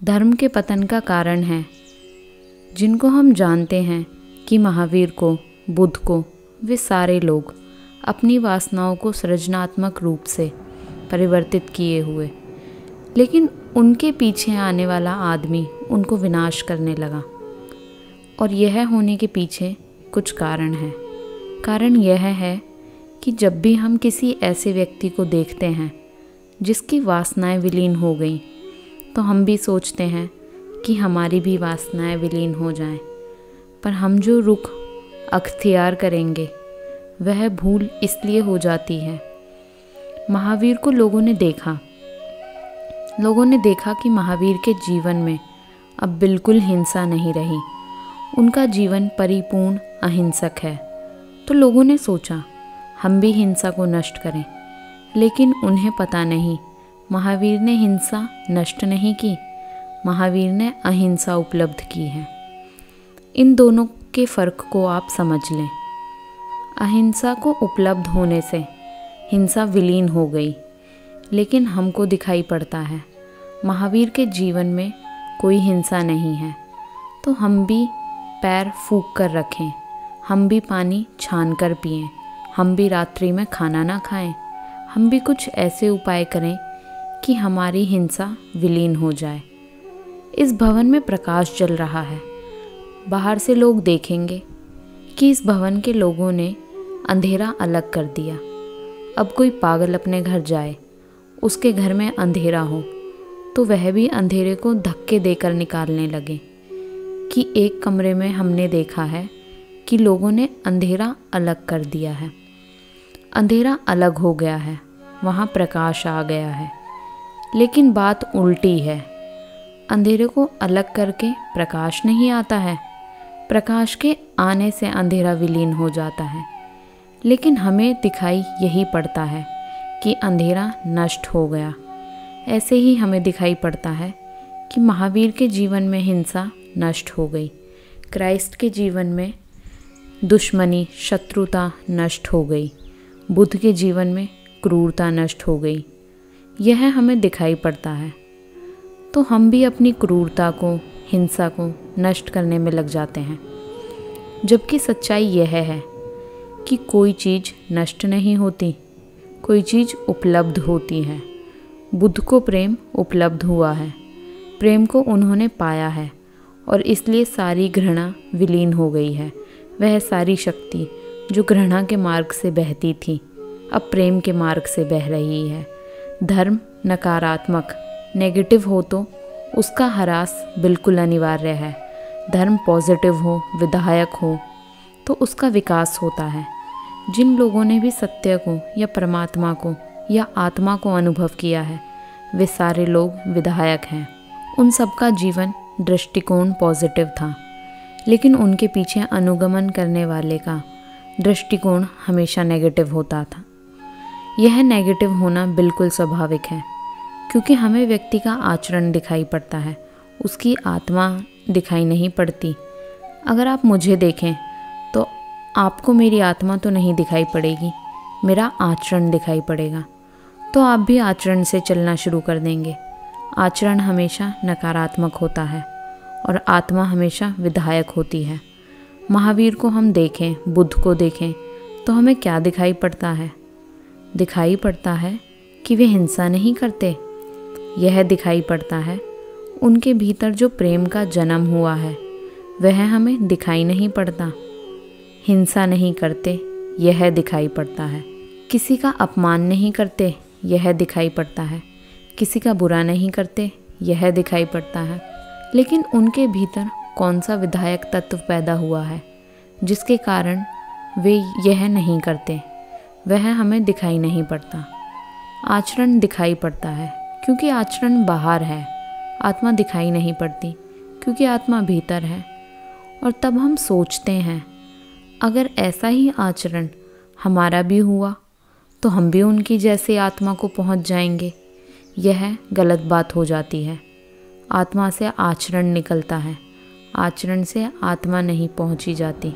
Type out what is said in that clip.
धर्म के पतन का कारण है जिनको हम जानते हैं कि महावीर को, बुद्ध को, वे सारे लोग अपनी वासनाओं को सृजनात्मक रूप से परिवर्तित किए हुए, लेकिन उनके पीछे आने वाला आदमी उनको विनाश करने लगा। और यह होने के पीछे कुछ कारण है। कारण यह है कि जब भी हम किसी ऐसे व्यक्ति को देखते हैं जिसकी वासनाएं विलीन हो गई, तो हम भी सोचते हैं कि हमारी भी वासनाएं विलीन हो जाएं। पर हम जो रुख अख्तियार करेंगे वह भूल इसलिए हो जाती है। महावीर को लोगों ने देखा कि महावीर के जीवन में अब बिल्कुल हिंसा नहीं रही। उनका जीवन परिपूर्ण अहिंसक है। तो लोगों ने सोचा हम भी हिंसा को नष्ट करें, लेकिन उन्हें पता नहीं महावीर ने हिंसा नष्ट नहीं की, महावीर ने अहिंसा उपलब्ध की है। इन दोनों के फ़र्क को आप समझ लें। अहिंसा को उपलब्ध होने से हिंसा विलीन हो गई, लेकिन हमको दिखाई पड़ता है महावीर के जीवन में कोई हिंसा नहीं है। तो हम भी पैर फूंक कर रखें, हम भी पानी छान कर पिएं, हम भी रात्रि में खाना ना खाएं, हम भी कुछ ऐसे उपाय करें कि हमारी हिंसा विलीन हो जाए। इस भवन में प्रकाश जल रहा है। बाहर से लोग देखेंगे कि इस भवन के लोगों ने अंधेरा अलग कर दिया। अब कोई पागल अपने घर जाए, उसके घर में अंधेरा हो, तो वह भी अंधेरे को धक्के देकर निकालने लगे। कि एक कमरे में हमने देखा है कि लोगों ने अंधेरा अलग कर दिया है। अंधेरा अलग हो गया है, वहाँ प्रकाश आ गया है। लेकिन बात उल्टी है, अंधेरे को अलग करके प्रकाश नहीं आता है, प्रकाश के आने से अंधेरा विलीन हो जाता है। लेकिन हमें दिखाई यही पड़ता है कि अंधेरा नष्ट हो गया। ऐसे ही हमें दिखाई पड़ता है कि महावीर के जीवन में हिंसा नष्ट हो गई, क्राइस्ट के जीवन में दुश्मनी, शत्रुता नष्ट हो गई, बुद्ध के जीवन में क्रूरता नष्ट हो गई। यह हमें दिखाई पड़ता है। तो हम भी अपनी क्रूरता को, हिंसा को नष्ट करने में लग जाते हैं। जबकि सच्चाई यह है कि कोई चीज़ नष्ट नहीं होती, कोई चीज़ उपलब्ध होती है। बुद्ध को प्रेम उपलब्ध हुआ है, प्रेम को उन्होंने पाया है, और इसलिए सारी घृणा विलीन हो गई है। वह सारी शक्ति जो घृणा के मार्ग से बहती थी, अब प्रेम के मार्ग से बह रही है। धर्म नकारात्मक, नेगेटिव हो तो उसका ह्रास बिल्कुल अनिवार्य है। धर्म पॉजिटिव हो, विधायक हो, तो उसका विकास होता है। जिन लोगों ने भी सत्य को या परमात्मा को या आत्मा को अनुभव किया है, वे सारे लोग विधायक हैं। उन सबका जीवन दृष्टिकोण पॉजिटिव था, लेकिन उनके पीछे अनुगमन करने वाले का दृष्टिकोण हमेशा नेगेटिव होता था। यह नेगेटिव होना बिल्कुल स्वाभाविक है, क्योंकि हमें व्यक्ति का आचरण दिखाई पड़ता है, उसकी आत्मा दिखाई नहीं पड़ती। अगर आप मुझे देखें तो आपको मेरी आत्मा तो नहीं दिखाई पड़ेगी, मेरा आचरण दिखाई पड़ेगा। तो आप भी आचरण से चलना शुरू कर देंगे। आचरण हमेशा नकारात्मक होता है और आत्मा हमेशा विधायक होती है। महावीर को हम देखें, बुद्ध को देखें, तो हमें क्या दिखाई पड़ता है? दिखाई पड़ता है कि वे हिंसा नहीं करते। यह दिखाई पड़ता है उनके भीतर जो प्रेम का जन्म हुआ है, वह हमें दिखाई नहीं पड़ता। हिंसा नहीं करते, यह दिखाई पड़ता है। किसी का अपमान नहीं करते, यह दिखाई पड़ता है। किसी का बुरा नहीं करते, यह दिखाई पड़ता है। लेकिन उनके भीतर कौन सा विधायक तत्व पैदा हुआ है जिसके कारण वे यह नहीं करते, वह हमें दिखाई नहीं पड़ता। आचरण दिखाई पड़ता है क्योंकि आचरण बाहर है। आत्मा दिखाई नहीं पड़ती क्योंकि आत्मा भीतर है। और तब हम सोचते हैं, अगर ऐसा ही आचरण हमारा भी हुआ तो हम भी उनकी जैसे आत्मा को पहुंच जाएंगे। यह गलत बात हो जाती है। आत्मा से आचरण निकलता है, आचरण से आत्मा नहीं पहुंची जाती।